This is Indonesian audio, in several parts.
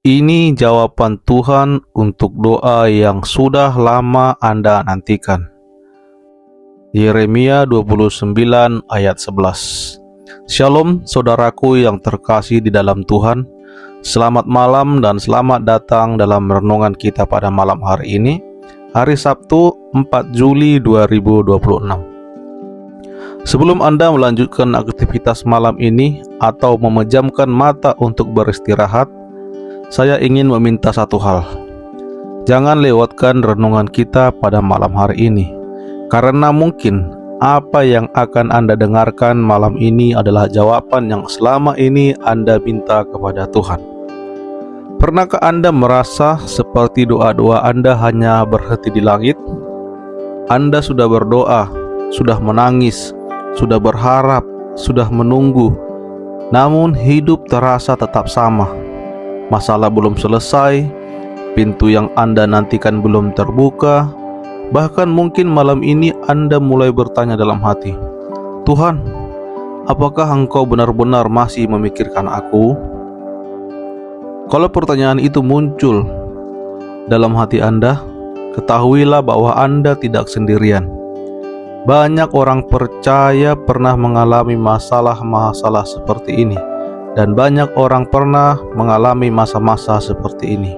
Ini jawaban Tuhan untuk doa yang sudah lama Anda nantikan. Yeremia 29 ayat 11. Shalom saudaraku yang terkasih di dalam Tuhan. Selamat malam dan selamat datang dalam renungan kita pada malam hari ini, hari Sabtu 4 Juli 2026. Sebelum Anda melanjutkan aktivitas malam ini atau memejamkan mata untuk beristirahat, saya ingin meminta satu hal. Jangan lewatkan renungan kita pada malam hari ini, karena mungkin apa yang akan Anda dengarkan malam ini adalah jawaban yang selama ini Anda minta kepada Tuhan. Pernahkah Anda merasa seperti doa-doa Anda hanya berhenti di langit? Anda sudah berdoa, sudah menangis, sudah berharap, sudah menunggu, namun hidup terasa tetap sama. Masalah belum selesai, pintu yang Anda nantikan belum terbuka. Bahkan mungkin malam ini Anda mulai bertanya dalam hati, Tuhan, apakah Engkau benar-benar masih memikirkan aku? Kalau pertanyaan itu muncul dalam hati Anda, ketahuilah bahwa Anda tidak sendirian. Banyak orang percaya pernah mengalami masalah-masalah seperti ini, dan banyak orang pernah mengalami masa-masa seperti ini.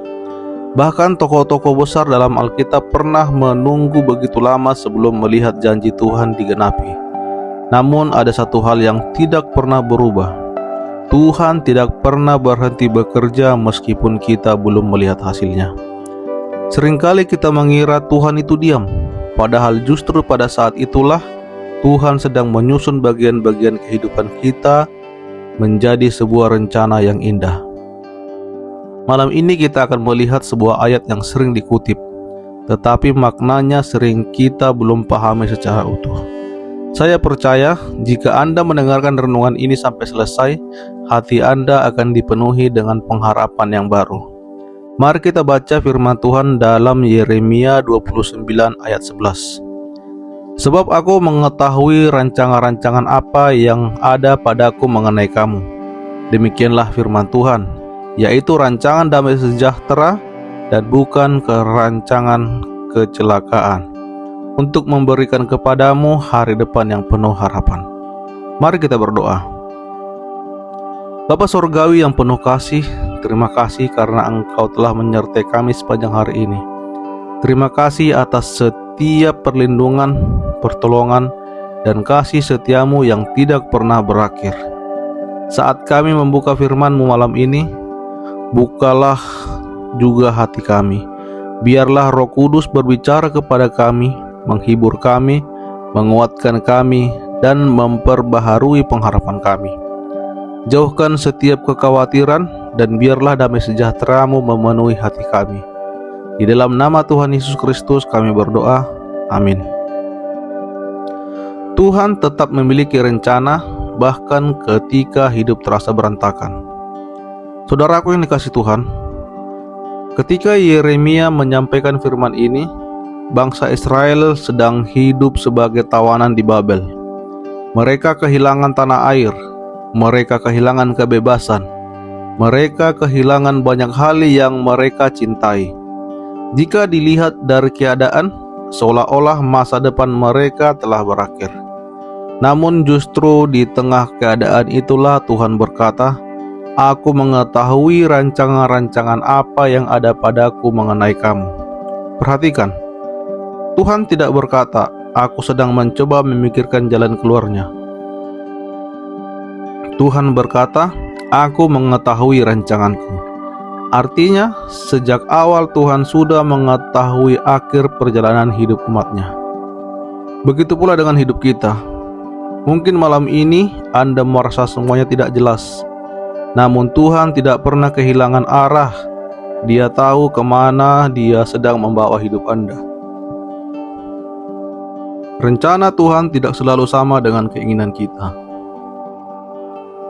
Bahkan tokoh-tokoh besar dalam Alkitab pernah menunggu begitu lama sebelum melihat janji Tuhan digenapi. Namun ada satu hal yang tidak pernah berubah. Tuhan tidak pernah berhenti bekerja meskipun kita belum melihat hasilnya. Seringkali kita mengira Tuhan itu diam, padahal justru pada saat itulah Tuhan sedang menyusun bagian-bagian kehidupan kita menjadi sebuah rencana yang indah. Malam ini kita akan melihat sebuah ayat yang sering dikutip, tetapi maknanya sering kita belum pahami secara utuh. Saya percaya jika Anda mendengarkan renungan ini sampai selesai, hati Anda akan dipenuhi dengan pengharapan yang baru. Mari kita baca firman Tuhan dalam Yeremia 29 ayat 11. Sebab aku mengetahui rancangan-rancangan apa yang ada padaku mengenai kamu. Demikianlah firman Tuhan, yaitu rancangan damai sejahtera dan bukan rancangan kecelakaan, untuk memberikan kepadamu hari depan yang penuh harapan. Mari kita berdoa. Bapa Surgawi yang penuh kasih, terima kasih karena Engkau telah menyertai kami sepanjang hari ini. Terima kasih atas setiap perlindungan, pertolongan, dan kasih setiamu yang tidak pernah berakhir. Saat kami membuka firman-Mu malam ini, bukalah juga hati kami. Biarlah Roh Kudus berbicara kepada kami, menghibur kami, menguatkan kami, dan memperbaharui pengharapan kami. Jauhkan setiap kekhawatiran, dan biarlah damai sejahtera-Mu memenuhi hati kami. Di dalam nama Tuhan Yesus Kristus kami berdoa, amin. Tuhan tetap memiliki rencana bahkan ketika hidup terasa berantakan. Saudaraku yang dikasihi Tuhan, ketika Yeremia menyampaikan firman ini, bangsa Israel sedang hidup sebagai tawanan di Babel. Mereka kehilangan tanah air, mereka kehilangan kebebasan, mereka kehilangan banyak hal yang mereka cintai. Jika dilihat dari keadaan, seolah-olah masa depan mereka telah berakhir. Namun justru di tengah keadaan itulah Tuhan berkata, Aku mengetahui rancangan-rancangan apa yang ada padaku mengenai kamu. Perhatikan, Tuhan tidak berkata, Aku sedang mencoba memikirkan jalan keluarnya. Tuhan berkata, Aku mengetahui rancanganku. Artinya, sejak awal Tuhan sudah mengetahui akhir perjalanan hidup umat-Nya. Begitu pula dengan hidup kita. Mungkin malam ini Anda merasa semuanya tidak jelas. Namun Tuhan tidak pernah kehilangan arah. Dia tahu kemana Dia sedang membawa hidup Anda. Rencana Tuhan tidak selalu sama dengan keinginan kita.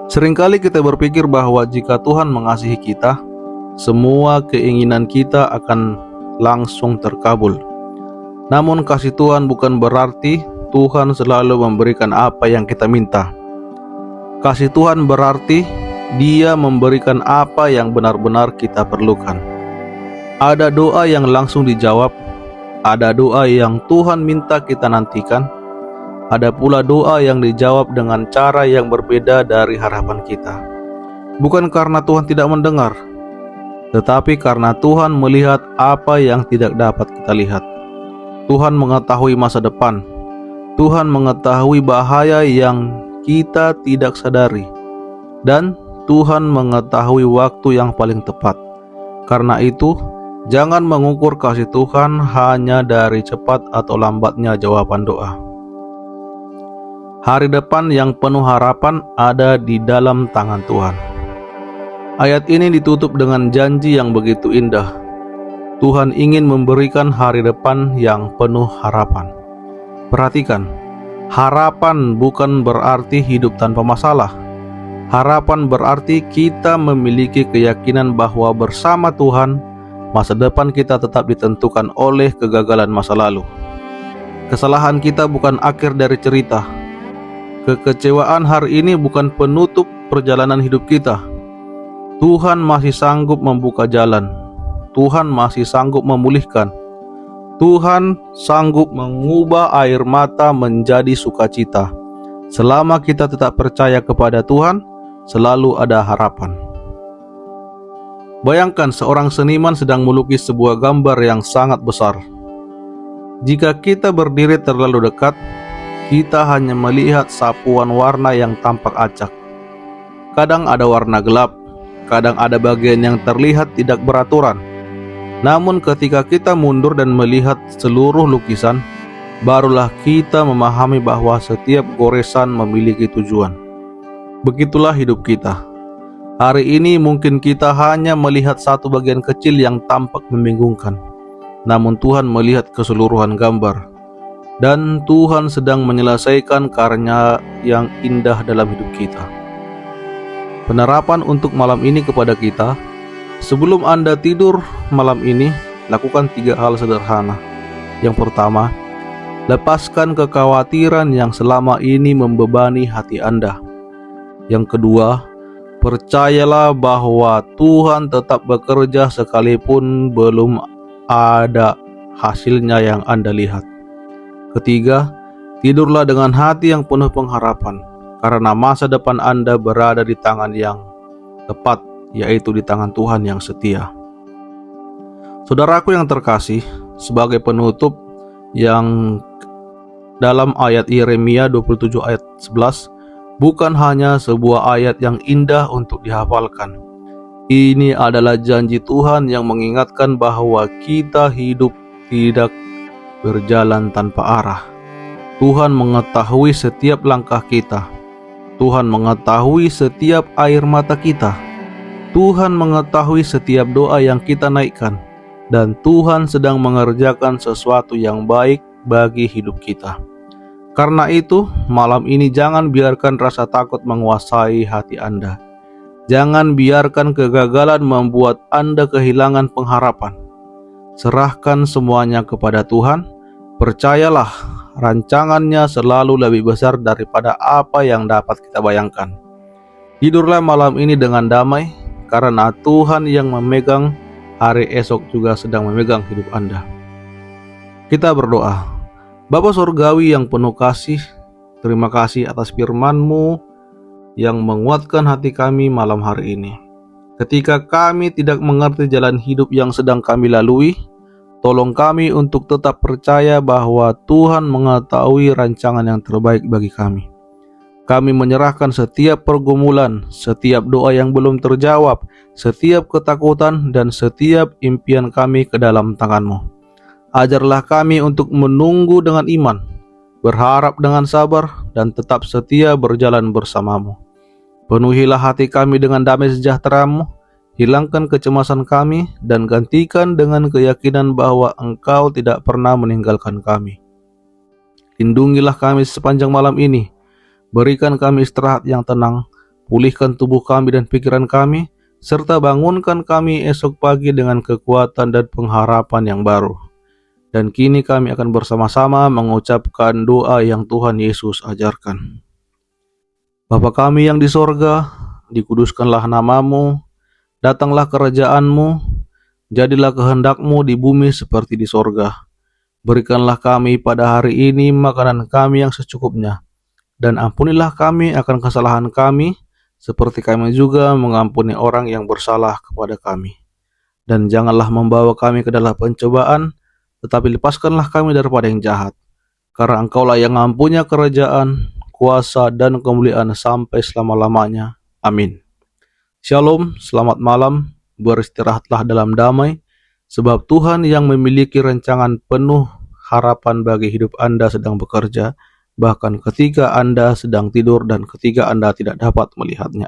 Seringkali kita berpikir bahwa jika Tuhan mengasihi kita, semua keinginan kita akan langsung terkabul. Namun kasih Tuhan bukan berarti Tuhan selalu memberikan apa yang kita minta. Kasih Tuhan berarti Dia memberikan apa yang benar-benar kita perlukan. Ada doa yang langsung dijawab, ada doa yang Tuhan minta kita nantikan, ada pula doa yang dijawab dengan cara yang berbeda dari harapan kita. Bukan karena Tuhan tidak mendengar, tetapi karena Tuhan melihat apa yang tidak dapat kita lihat. Tuhan mengetahui masa depan. Tuhan mengetahui bahaya yang kita tidak sadari. Dan Tuhan mengetahui waktu yang paling tepat. Karena itu, jangan mengukur kasih Tuhan hanya dari cepat atau lambatnya jawaban doa. Hari depan yang penuh harapan ada di dalam tangan Tuhan. Ayat ini ditutup dengan janji yang begitu indah. Tuhan ingin memberikan hari depan yang penuh harapan. Perhatikan, harapan bukan berarti hidup tanpa masalah. Harapan berarti kita memiliki keyakinan bahwa bersama Tuhan, masa depan kita tetap ditentukan oleh kegagalan masa lalu. Kesalahan kita bukan akhir dari cerita. Kekecewaan hari ini bukan penutup perjalanan hidup kita. Tuhan masih sanggup membuka jalan. Tuhan masih sanggup memulihkan. Tuhan sanggup mengubah air mata menjadi sukacita. Selama kita tetap percaya kepada Tuhan, selalu ada harapan. Bayangkan seorang seniman sedang melukis sebuah gambar yang sangat besar. Jika kita berdiri terlalu dekat, kita hanya melihat sapuan warna yang tampak acak. Kadang ada warna gelap, kadang ada bagian yang terlihat tidak beraturan. Namun ketika kita mundur dan melihat seluruh lukisan, barulah kita memahami bahwa setiap goresan memiliki tujuan. Begitulah hidup kita. Hari ini mungkin kita hanya melihat satu bagian kecil yang tampak membingungkan. Namun Tuhan melihat keseluruhan gambar. Dan Tuhan sedang menyelesaikan karya yang indah dalam hidup kita. Penerapan untuk malam ini kepada kita. Sebelum Anda tidur malam ini, lakukan 3 hal sederhana. Yang pertama, lepaskan kekhawatiran yang selama ini membebani hati Anda. Yang kedua, percayalah bahwa Tuhan tetap bekerja sekalipun belum ada hasilnya yang Anda lihat. Ketiga, tidurlah dengan hati yang penuh pengharapan, karena masa depan Anda berada di tangan yang tepat, yaitu di tangan Tuhan yang setia. Saudaraku yang terkasih, sebagai penutup yang dalam ayat Yeremia 27 ayat 11, bukan hanya sebuah ayat yang indah untuk dihafalkan. Ini adalah janji Tuhan yang mengingatkan bahwa kita hidup tidak berjalan tanpa arah. Tuhan mengetahui setiap langkah kita. Tuhan mengetahui setiap air mata kita. Tuhan mengetahui setiap doa yang kita naikkan. Dan Tuhan sedang mengerjakan sesuatu yang baik bagi hidup kita. Karena itu, malam ini jangan biarkan rasa takut menguasai hati Anda. Jangan biarkan kegagalan membuat Anda kehilangan pengharapan. Serahkan semuanya kepada Tuhan. Percayalah, rancangannya selalu lebih besar daripada apa yang dapat kita bayangkan. Tidurlah malam ini dengan damai, karena Tuhan yang memegang hari esok juga sedang memegang hidup Anda. Kita berdoa. Bapa Surgawi yang penuh kasih, terima kasih atas firman-Mu yang menguatkan hati kami malam hari ini. Ketika kami tidak mengerti jalan hidup yang sedang kami lalui, tolong kami untuk tetap percaya bahwa Tuhan mengetahui rancangan yang terbaik bagi kami. Kami menyerahkan setiap pergumulan, setiap doa yang belum terjawab, setiap ketakutan, dan setiap impian kami ke dalam tangan-Mu. Ajarlah kami untuk menunggu dengan iman, berharap dengan sabar, dan tetap setia berjalan bersama-Mu. Penuhilah hati kami dengan damai sejahtera-Mu, hilangkan kecemasan kami, dan gantikan dengan keyakinan bahwa Engkau tidak pernah meninggalkan kami. Lindungilah kami sepanjang malam ini, berikan kami istirahat yang tenang, pulihkan tubuh kami dan pikiran kami, serta bangunkan kami esok pagi dengan kekuatan dan pengharapan yang baru. Dan kini kami akan bersama-sama mengucapkan doa yang Tuhan Yesus ajarkan. Bapa kami yang di sorga, dikuduskanlah namamu, datanglah kerajaan-Mu, jadilah kehendak-Mu di bumi seperti di sorga. Berikanlah kami pada hari ini makanan kami yang secukupnya, dan ampunilah kami akan kesalahan kami, seperti kami juga mengampuni orang yang bersalah kepada kami. Dan janganlah membawa kami ke dalam pencobaan, tetapi lepaskanlah kami daripada yang jahat. Karena Engkaulah yang mempunyai kerajaan, kuasa, dan kemuliaan sampai selama-lamanya. Amin. Shalom, selamat malam, beristirahatlah dalam damai, sebab Tuhan yang memiliki rancangan penuh harapan bagi hidup Anda sedang bekerja, bahkan ketika Anda sedang tidur dan ketika Anda tidak dapat melihatnya.